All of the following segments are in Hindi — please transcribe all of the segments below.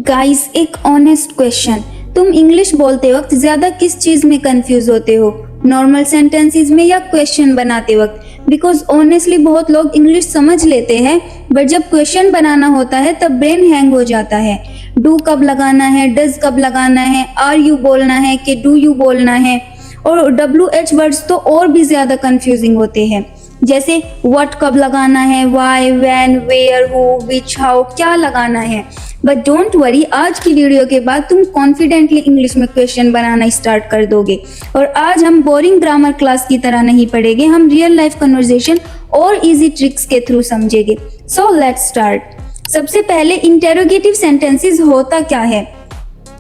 गाइस, एक ऑनेस्ट क्वेश्चन, तुम इंग्लिश बोलते वक्त ज्यादा किस चीज में कंफ्यूज होते हो, नॉर्मल सेंटेंसेस में या क्वेश्चन बनाते वक्त? बिकॉज ऑनेस्टली बहुत लोग इंग्लिश समझ लेते हैं बट जब क्वेश्चन बनाना होता है तब ब्रेन हैंग हो जाता है। डू कब लगाना है, डज कब लगाना है, आर यू बोलना है कि डू यू बोलना है, और WH वर्ड्स तो और भी ज्यादा कंफ्यूजिंग होते हैं, जैसे व्हाट कब लगाना है, why, when, where, who, which, how, क्या लगाना है। बट डोंट वरी, आज की वीडियो के बाद तुम कॉन्फिडेंटली इंग्लिश में क्वेश्चन बनाना स्टार्ट कर दोगे। और आज हम बोरिंग ग्रामर क्लास की तरह नहीं पढ़ेंगे, हम रियल लाइफ कन्वर्सेशन और इजी ट्रिक्स के थ्रू समझेंगे। So let's start. सबसे पहले इंटेरोगेटिव सेंटेंसेस होता क्या है?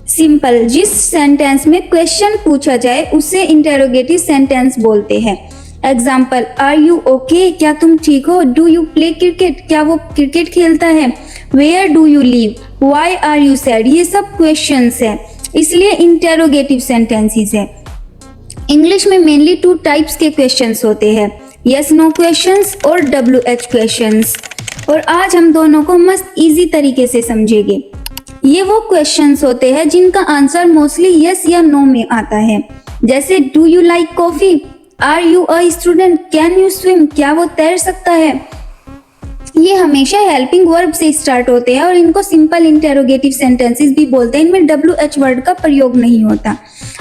सिंपल, जिस सेंटेंस में क्वेश्चन पूछा जाए उसे इंटेरोगेटिव सेंटेंस बोलते हैं। एग्जाम्पल, आर यू ओके, क्या तुम ठीक हो? डू यू प्ले क्रिकेट, क्या वो क्रिकेट खेलता है? Where do you live, why are you sad, ये सब क्वेश्चंस है, इसलिए इंटेरोगेटिव सेंटेंसेस है। इंग्लिश में मेनली 2 टाइप्स के क्वेश्चंस होते हैं, यस नो क्वेश्चंस और WH क्वेश्चंस, और आज हम दोनों को मस्त इजी तरीके से समझेंगे। ये वो क्वेश्चंस होते हैं जिनका आंसर मोस्टली यस या नो में आता है, जैसे do you like coffee, are you a student, can you swim, क्या वो तैर सकता है। ये हमेशा हेल्पिंग वर्ब से स्टार्ट होते हैं और इनको सिंपल इंटेरोगेटिव सेंटेंसेस भी बोलते हैं, इनमें WH वर्ड का प्रयोग नहीं होता।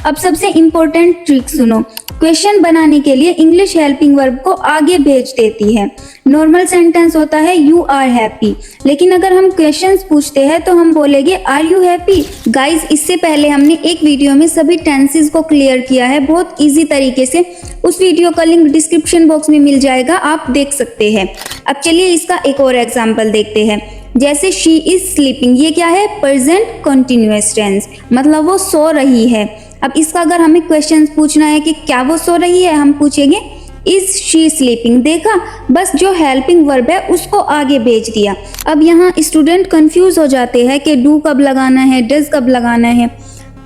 अब सबसे इंपॉर्टेंट ट्रिक सुनो, क्वेश्चन बनाने के लिए इंग्लिश हेल्पिंग वर्ब को आगे भेज देती है। नॉर्मल सेंटेंस होता है यू आर हैप्पी, लेकिन अगर हम क्वेश्चंस पूछते हैं तो हम बोलेंगे आर यू हैप्पी। गाइस, इससे पहले हमने एक वीडियो में सभी टेंसेस को क्लियर किया है बहुत इजी तरीके से, उस वीडियो का लिंक डिस्क्रिप्शन बॉक्स में मिल जाएगा, आप देख सकते हैं। अब चलिए इसका एक और एग्जाम्पल देखते हैं, जैसे शी इज स्लीपिंग, ये क्या है? प्रेजेंट कंटिन्यूअस टेंस, मतलब वो सो रही है। अब इसका अगर हमें क्वेश्चन पूछना है कि क्या वो सो रही है, हम पूछेंगे इज शी स्लीपिंग। देखा, बस जो हेल्पिंग वर्ब है उसको आगे भेज दिया। अब यहाँ स्टूडेंट कंफ्यूज हो जाते हैं कि डू कब लगाना है, डज कब लगाना है।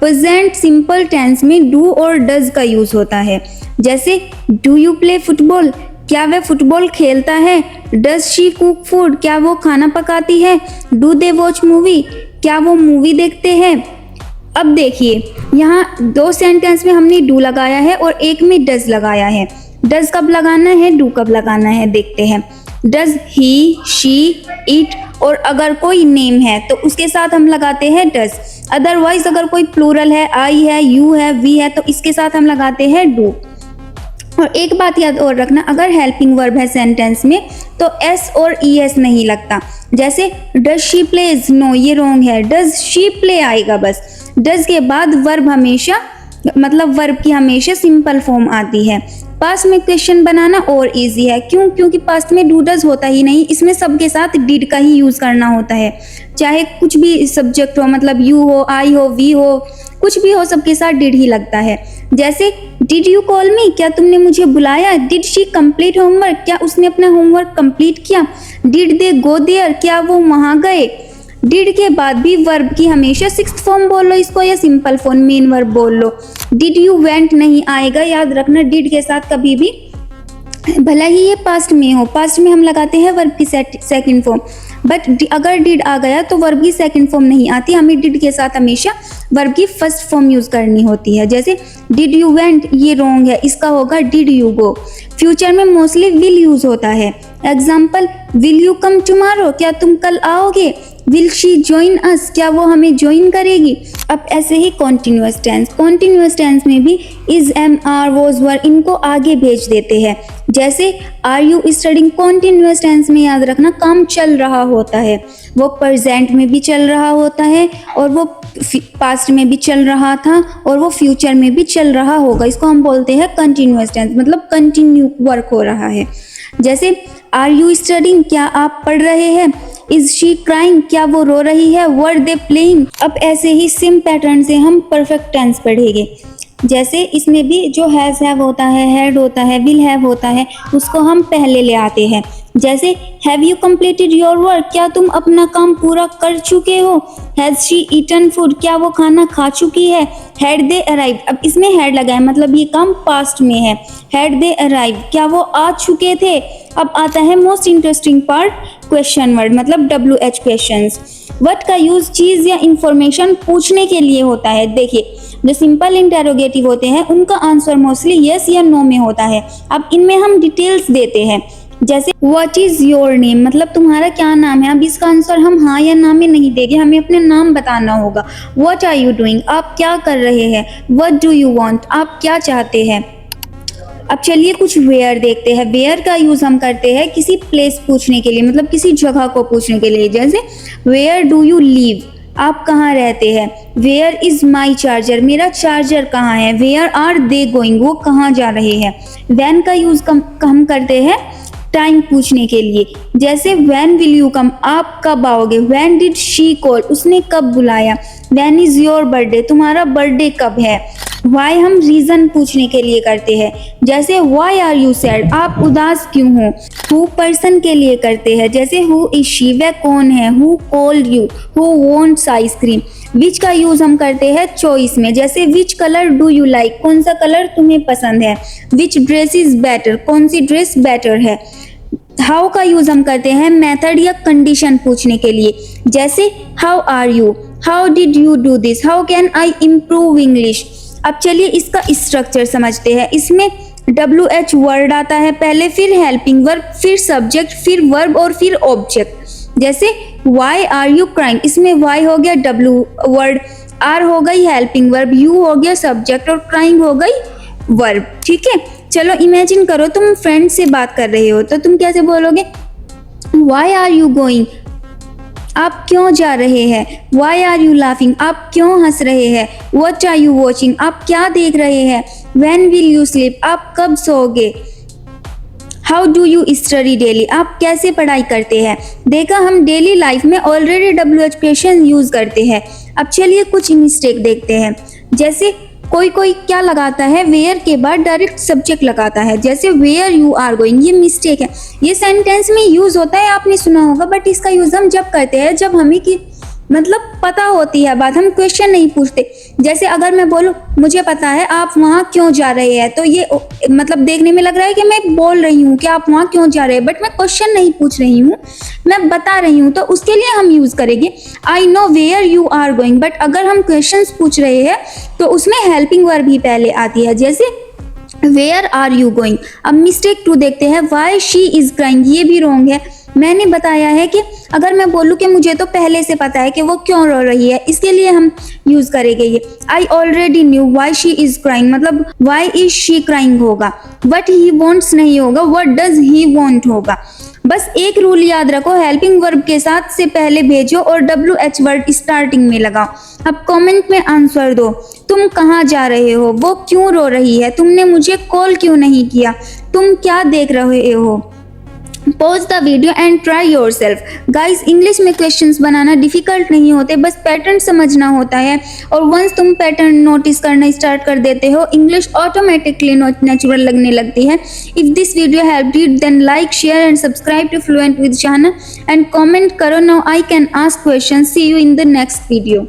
प्रेजेंट सिंपल टेंस में डू और डज का यूज होता है, जैसे डू यू प्ले फुटबॉल, क्या वह फुटबॉल खेलता है? डज शी कुक फूड, क्या वो खाना पकाती है? डू दे वॉच मूवी, क्या वो मूवी देखते हैं? अब देखिए, यहाँ 2 सेंटेंस में हमने डू लगाया है और एक में डज लगाया है। डज कब लगाना है, डू कब लगाना है, देखते हैं। डज ही, शी, इट, और अगर कोई नेम है तो उसके साथ हम लगाते हैं डज। अदरवाइज अगर कोई प्लूरल है, आई है, यू है, वी है, तो इसके साथ हम लगाते हैं डू। और एक बात याद और रखना, अगर हेल्पिंग वर्ब है सेंटेंस में तो एस और ES नहीं लगता, जैसे डज शी प्लेज, नो ये रॉन्ग है, डज शी प्ले आएगा बस। डज के बाद वर्ब हमेशा, मतलब वर्ब की हमेशा सिंपल फॉर्म आती है। पास्ट में क्वेश्चन बनाना और इजी है, क्यों? क्योंकि पास्ट में डू डज होता ही नहीं, इसमें सबके साथ डिड का ही यूज करना होता है, चाहे कुछ भी सब्जेक्ट हो, मतलब यू हो, आई हो, वी हो, कुछ भी हो, सबके साथ डिड ही लगता है। जैसे डिड यू कॉल मी, क्या तुमने मुझे बुलाया? डिड शी कंप्लीट होमवर्क, क्या उसने अपना होमवर्क कंप्लीट किया? डिड दे गो देयर, क्या वो वहां गए? डिड के बाद भी वर्ब की हमेशा 6th फॉर्म बोल लो इसको, या सिंपल फॉर्म मेन वर्ब बोल लो। डिड यू वेंट नहीं आएगा, याद रखना डिड के साथ कभी भी, भला ही ये पास्ट में हो, पास्ट में हम लगाते हैं वर्ब की सेकंड फॉर्म, बट अगर डिड आ गया तो वर्ब की सेकंड फॉर्म नहीं आती, हमें डिड के साथ हमेशा वर्ब की फर्स्ट फॉर्म यूज करनी होती है। जैसे डिड यू वेंट, ये रॉन्ग है, इसका होगा डिड यू गो। फ्यूचर में मोस्टली विल यूज होता है। Example, will you come tomorrow, क्या तुम कल आओगे? विल शी ज्वाइन अस, क्या वो हमें ज्वाइन करेगी? अब ऐसे ही कॉन्टिन्यूअस टेंस में भी is, am, are, was, were, इनको आगे भेज देते हैं। जैसे are you studying, continuous tense में याद रखना काम चल रहा होता है, वो प्रेजेंट में भी चल रहा होता है, और वो पास्ट में भी चल रहा था, और वो फ्यूचर में भी चल रहा होगा। इसको हम बोलते हैं कंटिन्यूअस टेंस, मतलब कंटिन्यू वर्क हो रहा है। जैसे आर यू स्टडिंग, क्या आप पढ़ रहे हैं? इज शी क्राइंग, क्या वो रो रही है? वर दे प्लेइंग। अब ऐसे ही सेम पैटर्न से हम परफेक्ट टेंस पढ़ेंगे, जैसे इसमें भी जो हैज हैव होता है, हैड होता है, विल हैव होता है, उसको हम पहले ले आते हैं। जैसे have you completed your work, क्या तुम अपना काम पूरा कर चुके हो। हैज शी ईटन फूड, क्या वो खाना खा चुकी है। हैड दे अराइव्ड, अब इसमें हैड लगा है मतलब ये काम पास्ट में है। हैड दे अराइव्ड, क्या वो आ चुके थे। अब आता है most interesting part, question word मतलब WH क्वेश्चंस। व्हाट का यूज चीज या इंफॉर्मेशन पूछने के लिए होता है। देखिए जो सिंपल इंटेरोगेटिव होते हैं उनका आंसर मोस्टली यस या नो में होता है। अब इनमें हम डिटेल्स देते हैं, जैसे व्हाट इज योर नेम, मतलब तुम्हारा क्या नाम है। अब इसका आंसर हम हाँ या ना में नहीं देंगे, हमें अपने नाम बताना होगा। व्हाट आर यू डूइंग, आप क्या कर रहे हैं। व्हाट डू यू वांट, आप क्या चाहते हैं। अब चलिए कुछ वेयर देखते हैं। वेयर का यूज हम करते हैं किसी प्लेस पूछने के लिए, मतलब किसी जगह को पूछने के लिए। जैसे वेयर डू यू लिव, आप कहाँ रहते हैं। वेयर इज माई चार्जर, मेरा चार्जर कहाँ है। वेयर आर दे गोइंग, वो कहाँ जा रहे हैं। वैन का यूज हम करते हैं टाइम पूछने के लिए। जैसे व्हेन विल यू कम, आप कब आओगे। व्हेन डिड शी कॉल, उसने कब बुलाया। व्हेन इज योर बर्थडे, तुम्हारा बर्थडे कब है। वाई हम रीजन पूछने के लिए करते हैं। जैसे वाई आर यू सैड, आप उदास क्यों हो। हु पर्सन के लिए करते हैं। जैसे हु इज शी, वह कौन है। Who called you, who wants ice cream. Which का यूज हम करते हैं चॉइस में। जैसे which colour do you like, कौन सा कलर तुम्हें पसंद है। विच ड्रेस इज बेटर, कौन सी ड्रेस बेटर है। हाउ का यूज हम करते हैं मेथड या कंडीशन पूछने के लिए। जैसे how are you, how did you do this, how can I improve English. अब चलिए इसका स्ट्रक्चर समझते हैं। इसमें WH वर्ड आता है पहले, फिर हेल्पिंग वर्ब, फिर सब्जेक्ट, फिर वर्ब और फिर ऑब्जेक्ट। जैसे वाई आर यू क्राइंग, इसमें वाई हो गया W वर्ड, आर हो गई हेल्पिंग वर्ब, यू हो गया सब्जेक्ट और क्राइंग हो गई वर्ब। ठीक है, चलो इमेजिन करो तुम फ्रेंड से बात कर रहे हो, तो तुम कैसे बोलोगे। वाई आर यू गोइंग, आप क्यों जा रहे हैं। वाई आर यू लाफिंग, आप क्यों हंस रहे हैं। वॉट आर यू वॉचिंग, आप क्या देख रहे हैं। व्हेन विल यू स्लीप, आप कब सोओगे। How do you study daily, आप कैसे पढ़ाई करते हैं। देखा हम डेली लाइफ में ऑलरेडी WH क्वेश्चन यूज करते हैं। अब चलिए कुछ मिस्टेक देखते हैं। जैसे कोई कोई क्या लगाता है, वेयर के बाद डायरेक्ट सब्जेक्ट लगाता है। जैसे वेयर यू आर गोइंग, ये मिस्टेक है। ये सेंटेंस में यूज होता है, आपने सुना होगा, बट इसका यूज हम जब करते हैं जब हमें कि मतलब पता होती है बात, हम क्वेश्चन नहीं पूछते। जैसे अगर मैं बोलूं मुझे पता है आप वहां क्यों जा रहे हैं, तो ये मतलब देखने में लग रहा है कि मैं बोल रही हूँ कि आप वहां क्यों जा रहे हैं, बट मैं क्वेश्चन नहीं पूछ रही हूँ, मैं बता रही हूँ। तो उसके लिए हम यूज करेंगे I know where you are going. But अगर हम क्वेश्चन पूछ रहे हैं तो उसमें हेल्पिंग वर्ब ही पहले आती है। जैसे वेयर आर यू गोइंग। अब मिस्टेक 2 देखते हैं, वाई शी इज क्राइंग, ये भी रॉन्ग है। मैंने बताया है कि अगर मैं बोलूँ कि मुझे तो पहले से पता है कि वो क्यों रो रही है, इसके लिए हम यूज करेंगे ये I already knew why she is crying, मतलब वाई इज शी क्राइंग होगा। वट ही वॉन्ट्स नहीं होगा, वट डज ही वॉन्ट होगा। बस एक रूल याद रखो, हेल्पिंग वर्ब के साथ से पहले भेजो और WH वर्ड स्टार्टिंग में लगाओ। अब कमेंट में आंसर दो, तुम कहाँ जा रहे हो, वो क्यों रो रही है, तुमने मुझे कॉल क्यों नहीं किया, तुम क्या देख रहे हो। Pause the video and try yourself. Guys English में क्वेश्चंस बनाना डिफिकल्ट नहीं होते, बस पैटर्न समझना होता है। और वंस तुम पैटर्न नोटिस करना स्टार्ट कर देते हो, इंग्लिश ऑटोमेटिकली नेचुरल लगने लगती है। If this video helped you then like, share and subscribe to fluent with Shahna and comment करो। Now I can ask question. See you in the next video.